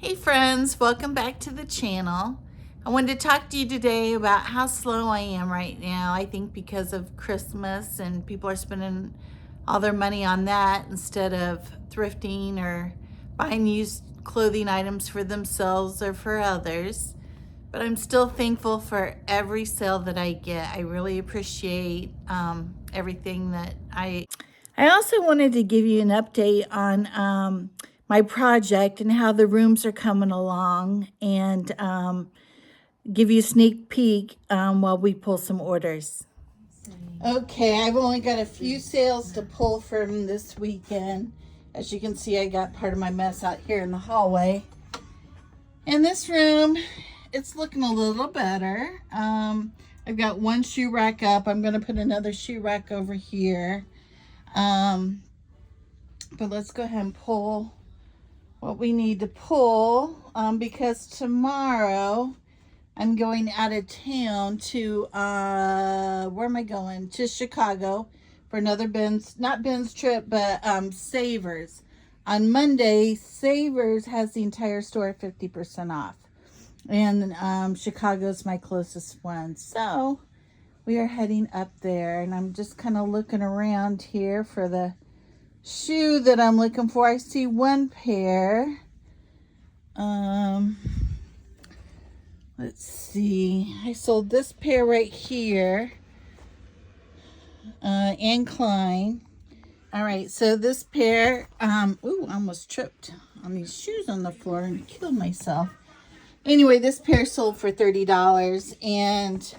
Hey friends, welcome back to the channel. I wanted to talk to you today about how slow I am right now. I think because of Christmas and people are spending all their money on that instead of thrifting or buying used clothing items for themselves or for others. But I'm still thankful for every sale that I get. I really appreciate everything that I also wanted to give you an update on my project and how the rooms are coming along, and give you a sneak peek while we pull some orders. Okay, I've only got a few sales to pull from this weekend. As you can see, I got part of my mess out here in the hallway. In this room, it's looking a little better. I've got one shoe rack up. I'm going to put another shoe rack over here. But let's go ahead and pull what we need to pull, because tomorrow I'm going out of town to, where am I going? To Chicago for another not Ben's trip, but Savers. On Monday, Savers has the entire store 50% off. And Chicago's my closest one. So we are heading up there, and I'm just kind of looking around here for the shoe that I'm looking for. I see one pair. Let's see. I sold this pair right here. Anne Klein. All right, so this pair, ooh, I almost tripped on these shoes on the floor and killed myself. Anyway, this pair sold for $30, and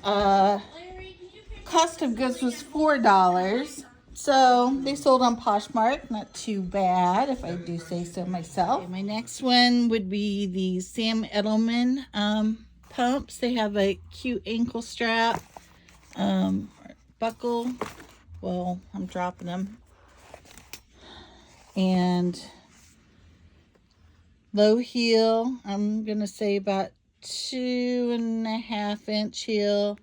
cost of goods was $4. So they sold on Poshmark, not too bad if I do say so myself. Okay, my next one would be the Sam Edelman pumps. They have a cute ankle strap, buckle. Well, I'm dropping them. And low heel. I'm going to say about 2.5-inch heel.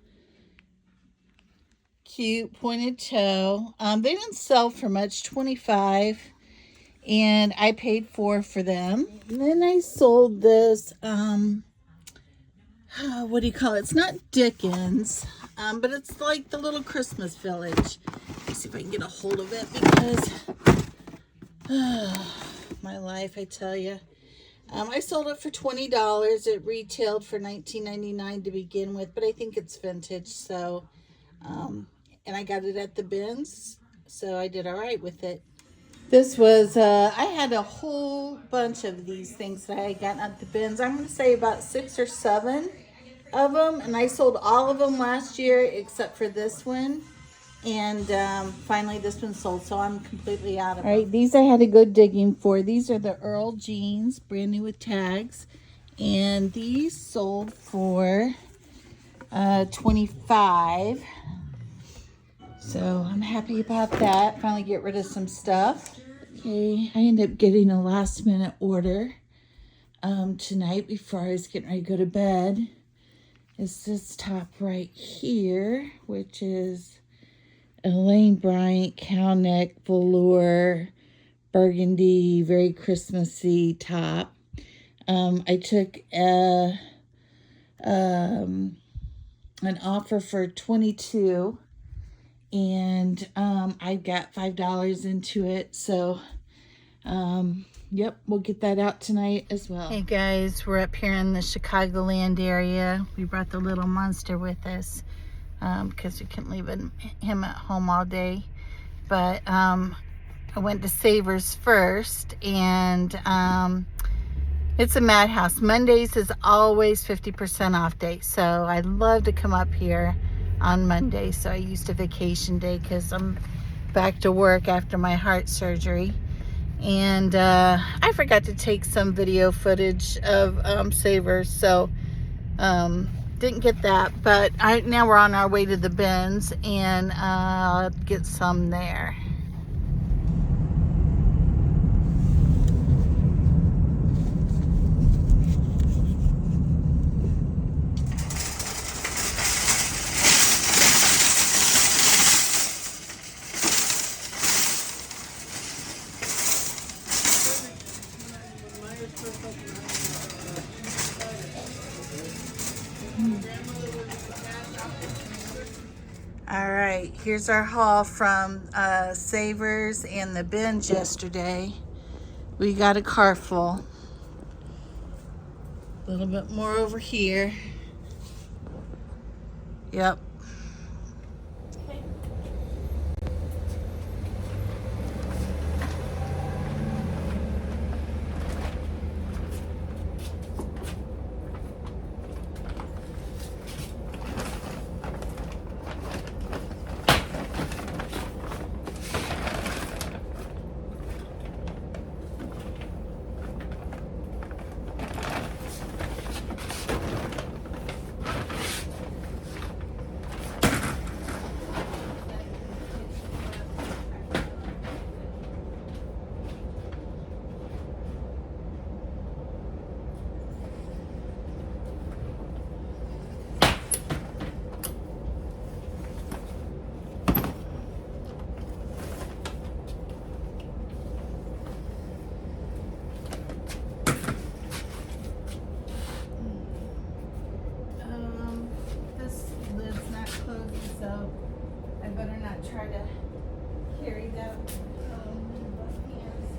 Cute pointed toe. They didn't sell for much, $25, and I paid $4 for them. And then I sold this, what do you call it? It's not Dickens, but it's like the little Christmas village. Let's see if I can get a hold of it, because my life, I tell you. I sold it for $20. It retailed for $19.99 to begin with, but I think it's vintage, so and I got it at the bins, so I did all right with it. This was, I had a whole bunch of these things that I had gotten at the bins. I'm going to say about 6 or 7 of them, and I sold all of them last year except for this one. And finally this one sold, so I'm completely out of them. All right, these I had to go digging for. These are the Earl jeans, brand new with tags. And these sold for $25. So I'm happy about that. Finally get rid of some stuff. Okay, I ended up getting a last minute order tonight before I was getting ready to go to bed. It's this top right here, which is Elaine Bryant cow neck velour burgundy, very Christmassy top. I took an offer for $22. And I got $5 into it, so yep, we'll get that out tonight as well. Hey guys, we're up here in the Chicagoland area. We brought the little monster with us because we couldn't leave him at home all day. But I went to Savers first, and it's a madhouse. Mondays is always 50% off day, so I love to come up here on Monday. So I used a vacation day because I'm back to work after my heart surgery. And I forgot to take some video footage of Savers, so didn't get that. But now we're on our way to the bins, and I'll get some there. right, here's our haul from Savers and the bins yesterday. We got a car full. A little bit more over here. Yep. This lid's not closing, so I better not try to carry that in both hands.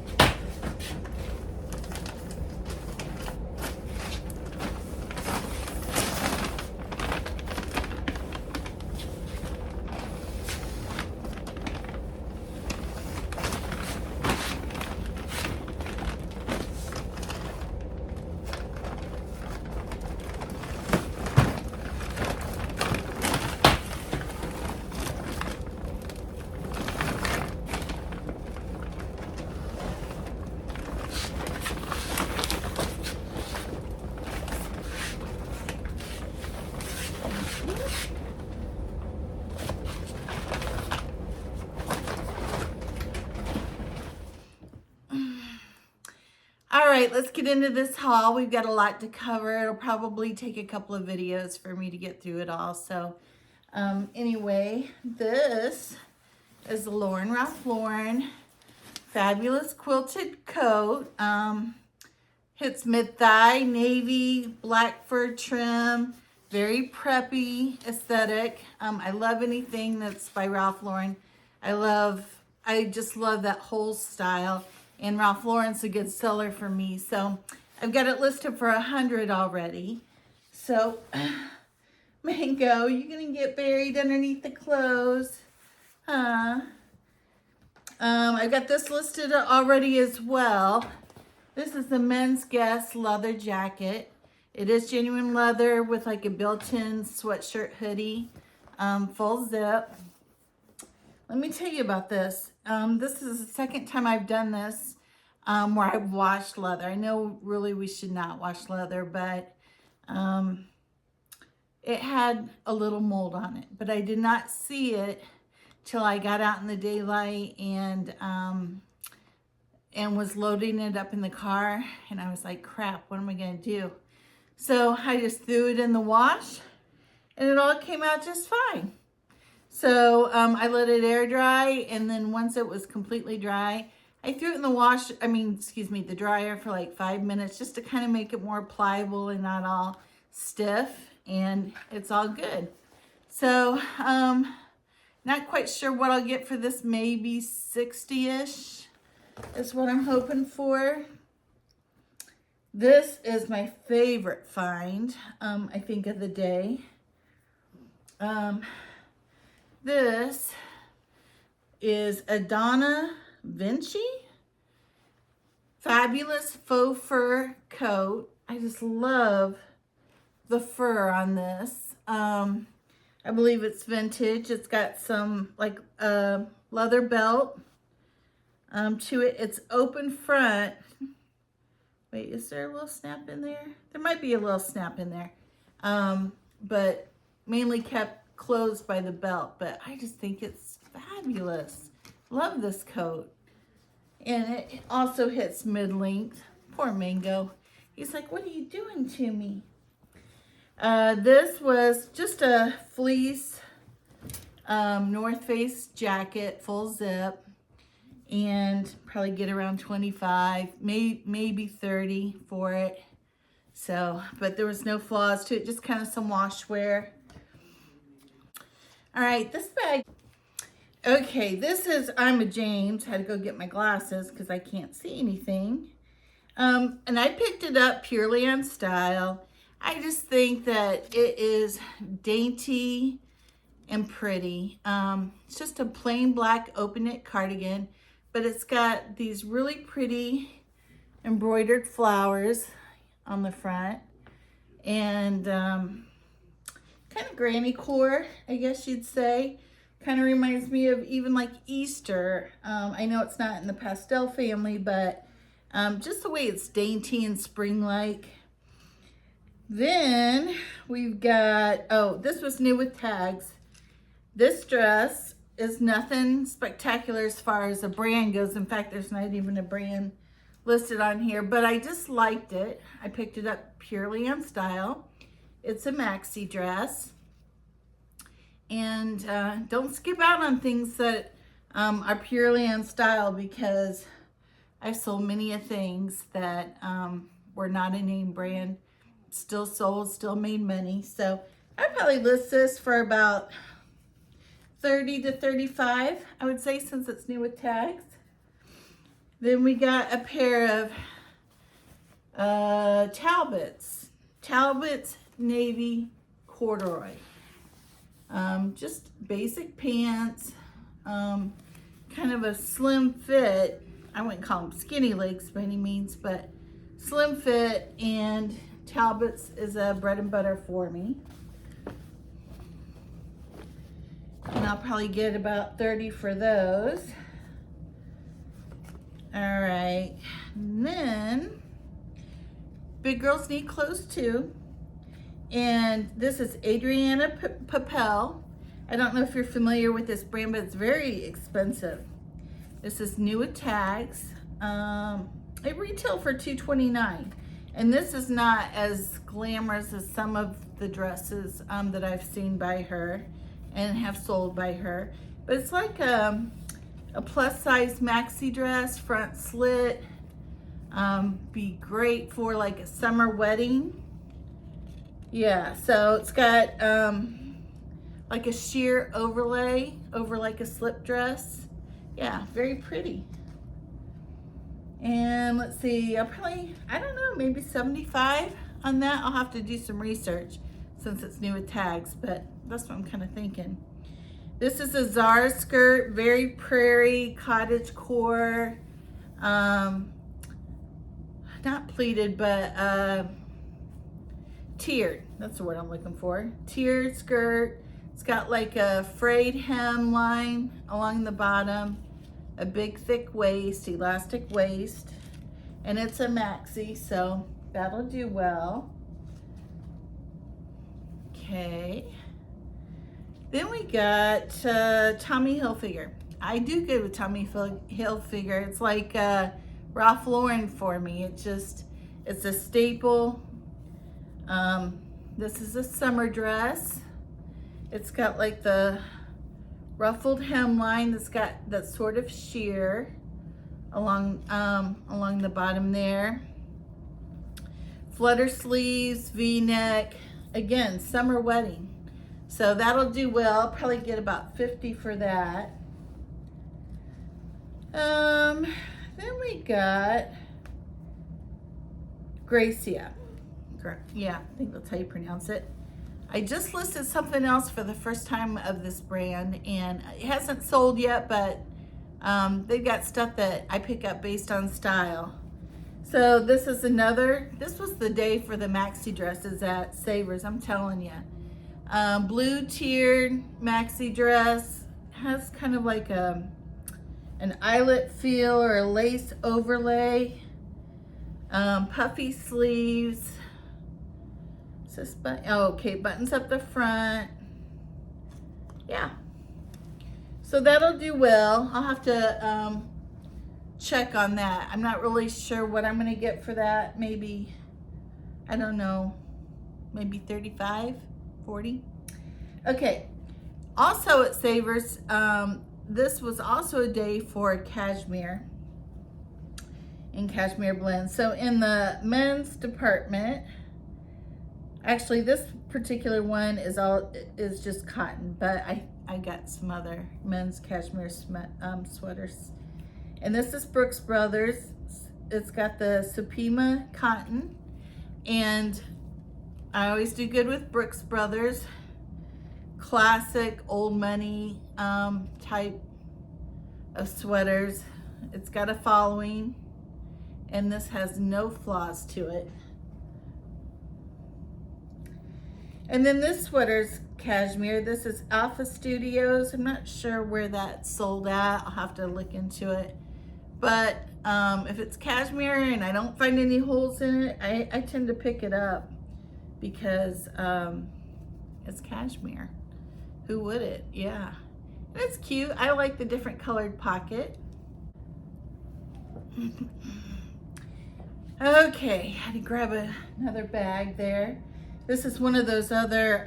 All right, let's get into this haul. We've got a lot to cover. It'll probably take a couple of videos for me to get through it all. So anyway, this is the Ralph Lauren Fabulous Quilted Coat. Hits mid-thigh, navy, black fur trim, very preppy aesthetic. I love anything that's by Ralph Lauren. I just love that whole style. And Ralph Lauren's a good seller for me. So I've got it listed for $100 already. So Mango, you gonna get buried underneath the clothes? Huh? I've got this listed already as well. This is the men's Guess leather jacket. It is genuine leather with like a built-in sweatshirt hoodie, full zip. Let me tell you about this. This is the second time I've done this where I've washed leather. I know really we should not wash leather, but it had a little mold on it. But I did not see it till I got out in the daylight and was loading it up in the car. And I was like, crap, what am I going to do? So I just threw it in the wash and it all came out just fine. So I let it air dry, and then once it was completely dry, I threw it in the dryer for like 5 minutes just to kind of make it more pliable and not all stiff, and it's all good. So not quite sure what I'll get for this, maybe 60-ish is what I'm hoping for. This is my favorite find, I think, of the day. This is a Donna Vinci Fabulous Faux Fur Coat. I just love the fur on this. I believe it's vintage. It's got some like leather belt to it. It's open front. Wait, is there a little snap in there? There might be a little snap in there, but mainly kept closed by the belt. But I just think it's fabulous. Love this coat. And it also hits mid-length. Poor Mango. He's like, what are you doing to me? This was just a fleece North Face jacket, full zip. And probably get around 25, maybe 30 for it. So, but there was no flaws to it, just kind of some wash wear. All right, this bag, Okay, this is I'm a James. Had to go get my glasses because I can't see anything. And I picked it up purely on style. I just think that it is dainty and pretty. It's just a plain black open knit cardigan, but it's got these really pretty embroidered flowers on the front, and kind of granny core, I guess you'd say. Kind of reminds me of even like Easter. I know it's not in the pastel family, but just the way it's dainty and spring-like. Then we've got, oh, this was new with tags. This dress is nothing spectacular as far as a brand goes. In fact, there's not even a brand listed on here, but I just liked it. I picked it up purely on style. It's a maxi dress. And don't skip out on things that are purely on style, because I've sold many of things that were not a name brand, still sold, still made money. So I'd probably list this for about 30 to 35, I would say, since it's new with tags. Then we got a pair of Talbot's navy corduroy. Just basic pants, kind of a slim fit. I wouldn't call them skinny legs by any means, but slim fit, and Talbot's is a bread and butter for me. And I'll probably get about 30 for those. All right, and then big girls need clothes too. And this is Adriana Papel. I don't know if you're familiar with this brand, but it's very expensive. This is new with tags. It retailed for $229. And this is not as glamorous as some of the dresses that I've seen by her and have sold by her. But it's like a plus size maxi dress, front slit. Be great for like a summer wedding. Yeah, so it's got like a sheer overlay over like a slip dress. Yeah, very pretty. And let's see, I'll probably, I don't know, maybe 75 on that. I'll have to do some research since it's new with tags, but that's what I'm kind of thinking. This is a Zara skirt, very prairie, cottage core, not pleated, but tiered, that's the word I'm looking for. Tiered skirt. It's got like a frayed hemline along the bottom, a big thick waist, elastic waist, and it's a maxi, so that'll do well. Okay. Then we got Tommy Hilfiger. I do good with Tommy Hilfiger. It's like Ralph Lauren for me. It's a staple. This is a summer dress. It's got like the ruffled hemline that's got that sort of sheer along the bottom there. Flutter sleeves, V-neck. Again, summer wedding. So that'll do well. I'll probably get about 50 for that. Then we got Gracia. Yeah, I think that's how you pronounce it. I just listed something else for the first time of this brand, and it hasn't sold yet, but they've got stuff that I pick up based on style. So this was the day for the maxi dresses at Savers, I'm telling you. Blue tiered maxi dress, has kind of like an eyelet feel or a lace overlay, puffy sleeves. Okay, buttons up the front. Yeah, so that'll do well. I'll have to check on that. I'm not really sure what I'm gonna get for that. Maybe, I don't know, maybe 35, 40. Okay, also at Savers, this was also a day for cashmere and cashmere blends. So in the men's department, actually, this particular one is just cotton, but I got some other men's cashmere sweaters. And this is Brooks Brothers. It's got the Supima cotton. And I always do good with Brooks Brothers. Classic old money type of sweaters. It's got a following. And this has no flaws to it. And then this sweater's cashmere. This is Alpha Studios. I'm not sure where that's sold at. I'll have to look into it. But if it's cashmere and I don't find any holes in it, I tend to pick it up because it's cashmere. Who wouldn't? Yeah. And it's cute. I like the different colored pocket. Okay, I had to grab another bag there. This is one of those other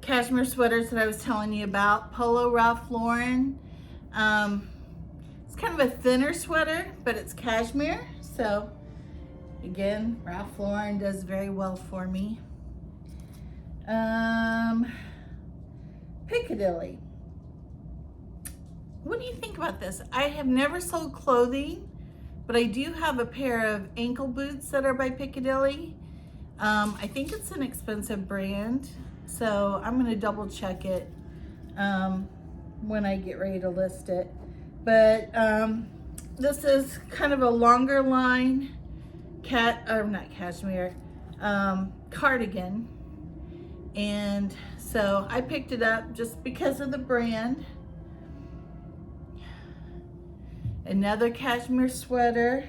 cashmere sweaters that I was telling you about. Polo Ralph Lauren. It's kind of a thinner sweater, but it's cashmere. So again, Ralph Lauren does very well for me. Piccadilly. What do you think about this? I have never sold clothing, but I do have a pair of ankle boots that are by Piccadilly. I think it's an expensive brand, so I'm gonna double check it when I get ready to list it. But this is kind of a longer line cardigan. And so I picked it up just because of the brand. Another cashmere sweater.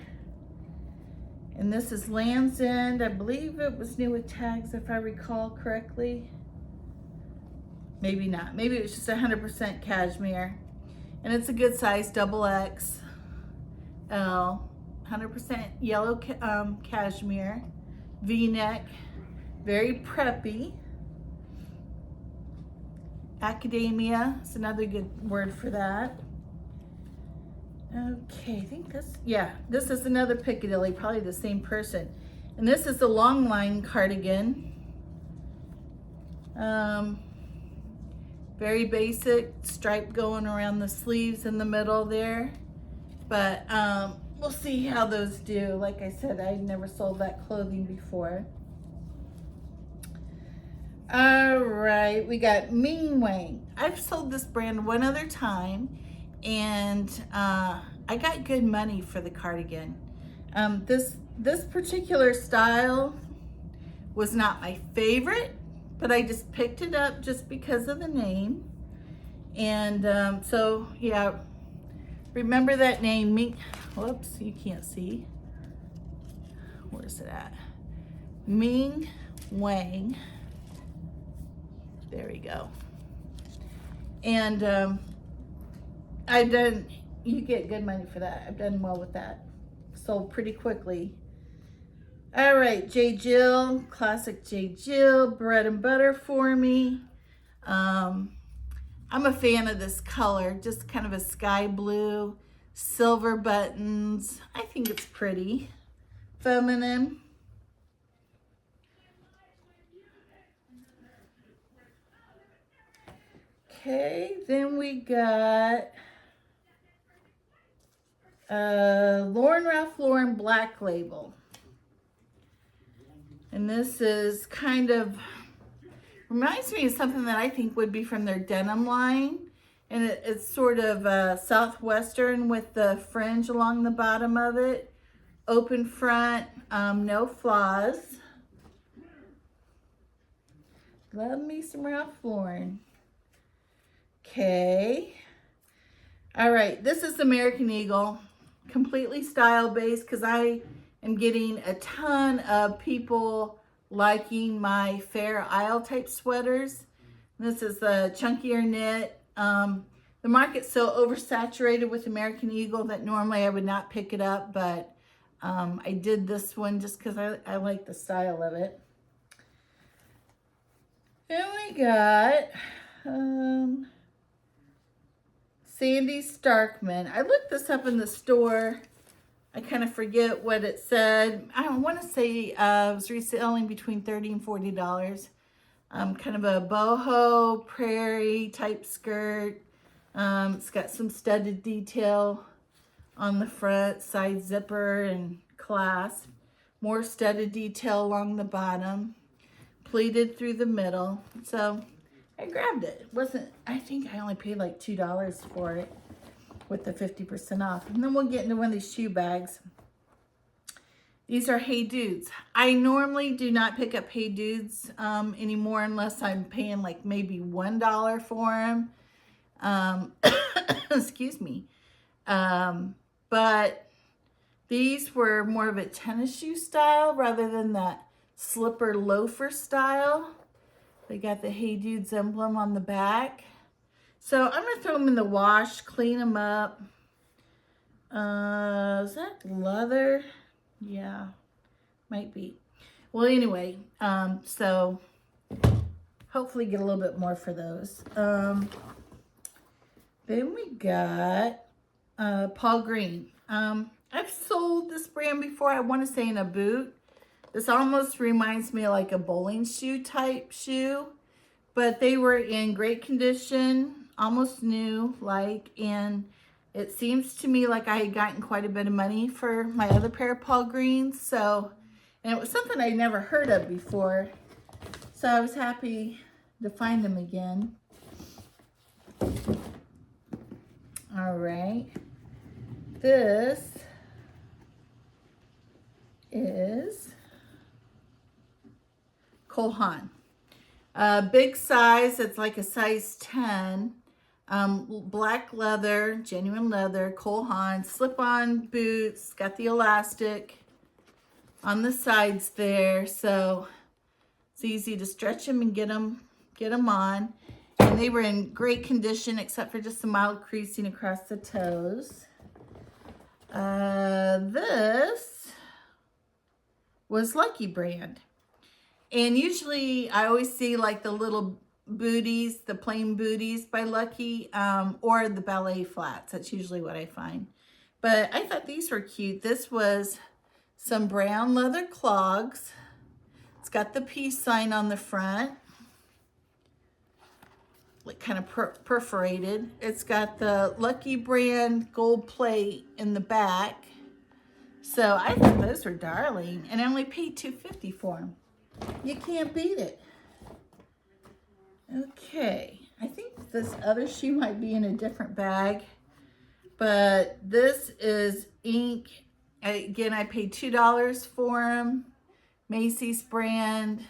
And this is Land's End. I believe it was new with tags, if I recall correctly. Maybe not. Maybe it was just 100% cashmere. And it's a good size, double XL. 100% yellow cashmere. V-neck. Very preppy. Academia is another good word for that. Okay, I think this is another Piccadilly, probably the same person. And this is the long line cardigan. Very basic, stripe going around the sleeves in the middle there. But we'll see how those do. Like I said, I never sold that clothing before. All right, we got Ming Wang. I've sold this brand one other time, and I got good money for the cardigan. This particular style was not my favorite, but I just picked it up just because of the name. And so yeah, remember that name, Ming. Whoops, you can't see. Where's it at? Ming Wang. There we go. And you get good money for that. I've done well with that. Sold pretty quickly. All right, J. Jill, classic J. Jill, bread and butter for me. I'm a fan of this color, just kind of a sky blue, silver buttons. I think it's pretty, feminine. Okay, then we got Ralph Lauren Black Label. And this is kind of, reminds me of something that I think would be from their denim line. And it's sort of southwestern with the fringe along the bottom of it. Open front, no flaws. Love me some Ralph Lauren. Okay. All right, this is American Eagle. Completely style-based because I am getting a ton of people liking my Fair Isle type sweaters. This is a chunkier knit. The market's so oversaturated with American Eagle that normally I would not pick it up, but I did this one just because I like the style of it. Then we got Sandy Starkman. I looked this up in the store. I kind of forget what it said. I want to say it was reselling between $30 and $40. Kind of a boho prairie type skirt. It's got some studded detail on the front, side zipper and clasp. More studded detail along the bottom. Pleated through the middle. So I grabbed it. It wasn't, I think I only paid like $2 for it with the 50% off. And then we'll get into one of these shoe bags. These are Hey Dudes. I normally do not pick up Hey Dudes anymore unless I'm paying like maybe $1 for them. Excuse me. But these were more of a tennis shoe style rather than that slipper loafer style. They got the Hey Dudes emblem on the back. So I'm going to throw them in the wash, clean them up. Is that leather? Yeah, might be. Well, anyway, so hopefully get a little bit more for those. Then we got Paul Green. I've sold this brand before, I want to say in a boot. This almost reminds me of like a bowling shoe type shoe, but they were in great condition, almost new, and it seems to me like I had gotten quite a bit of money for my other pair of Paul Greens. So, and it was something I'd never heard of before. So I was happy to find them again. All right. This is Cole Haan. Big size, it's like a size 10. Black leather, genuine leather, Cole Haan, slip-on boots, got the elastic on the sides there, so it's easy to stretch them and get them on. And they were in great condition except for just some mild creasing across the toes. This was Lucky brand. And usually I always see like the little booties, the plain booties by Lucky, or the ballet flats. That's usually what I find. But I thought these were cute. This was some brown leather clogs. It's got the peace sign on the front, like kind of perforated. It's got the Lucky brand gold plate in the back. So I thought those were darling, and I only paid $2.50 for them. You can't beat it. Okay, I think this other shoe might be in a different bag, but this is ink. Again, I paid $2 for them. Macy's brand.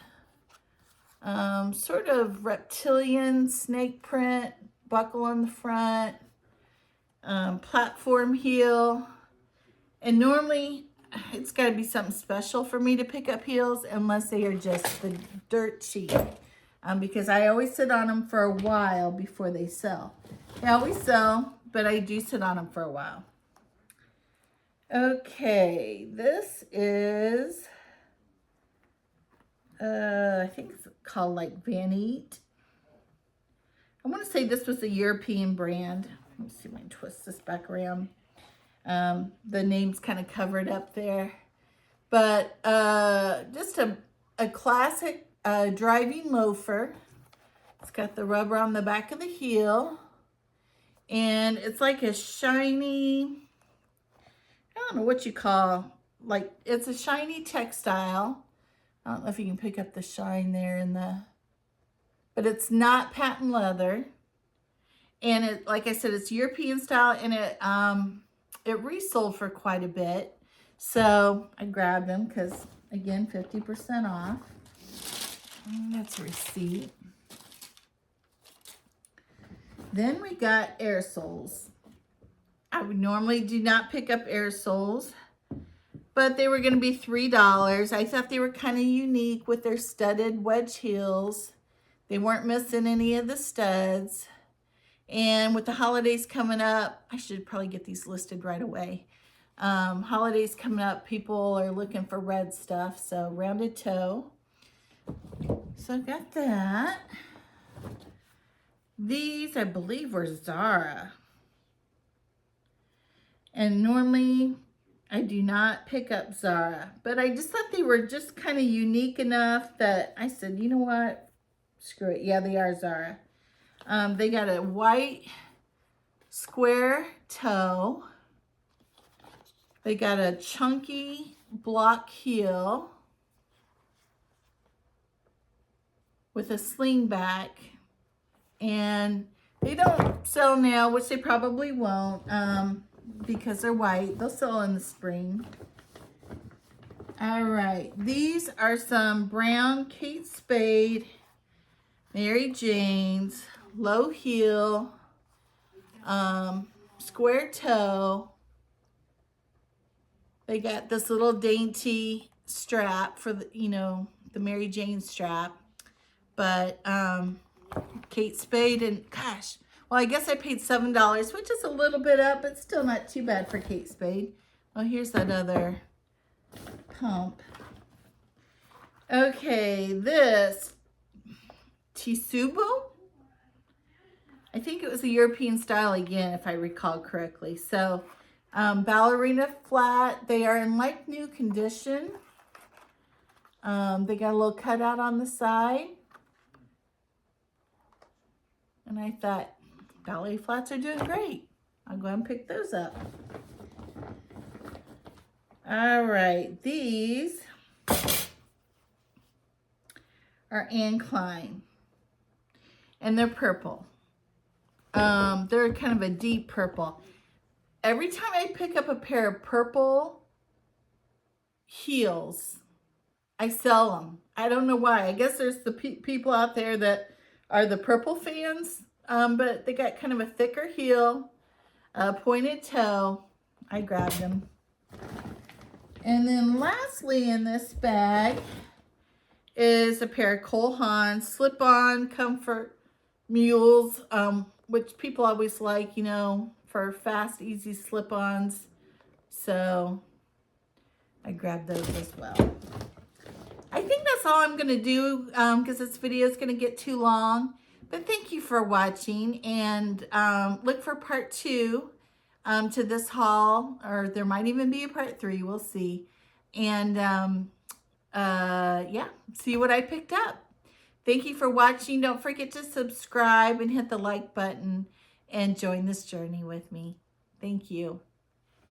Sort of reptilian snake print, buckle on the front, platform heel. And normally it's got to be something special for me to pick up heels unless they are just the dirt cheap. Because I always sit on them for a while before they sell. They always sell, but I do sit on them for a while. Okay, this is, I think it's called like Van Eat. I want to say this was a European brand. Let me see if I can twist this back around. The name's kind of covered up there. But just a classic driving loafer. It's got the rubber on the back of the heel. And it's like a shiny, I don't know what you call, like it's a shiny textile. I don't know if you can pick up the shine there in the, but it's not patent leather. And it, like I said, it's European style, and it resold for quite a bit. So I grabbed them because, again, 50% off. And that's a receipt. Then we got air soles. I would normally do not pick up air soles, but they were going to be $3. I thought they were kind of unique with their studded wedge heels. They weren't missing any of the studs. And with the holidays coming up, I should probably get these listed right away. Holidays coming up, people are looking for red stuff, so rounded toe. So I got that. These, I believe, were Zara. And normally, I do not pick up Zara. But I just thought they were just kind of unique enough that I said, you know what? screw it. Yeah, they are Zara. They got a white square toe. They got a chunky block heel with a sling back. And they don't sell now, which they probably won't, because they're white. They'll sell in the spring. All right, these are some brown Kate Spade, Mary Jane's, low heel, square toe. They got this little dainty strap for the, you know, the Mary Jane strap. But Kate Spade, and gosh, well, I guess I paid $7, which is a little bit up, but still not too bad for Kate Spade. Oh, here's that other pump. Okay, this Tisubu. I think it was a European style again, if I recall correctly. So, ballerina flat. They are in like new condition. They got a little cutout on the side. And I thought, ballet flats are doing great. I'll go ahead and pick those up. All right, these are Anne Klein. And they're purple. They're kind of a deep purple. Every time I pick up a pair of purple heels, I sell them. I don't know why. I guess there's the people out there that are the purple fans, but they got kind of a thicker heel, a pointed toe. I grabbed them. And then lastly in this bag is a pair of Cole Haan slip-on comfort mules, which people always like, you know, for fast, easy slip-ons. So I grabbed those as well. I think that's all I'm going to do because this video is going to get too long. But thank you for watching, and look for part 2 to this haul, or there might even be a part 3. We'll see. And yeah, see what I picked up. Thank you for watching. Don't forget to subscribe and hit the like button and join this journey with me. Thank you.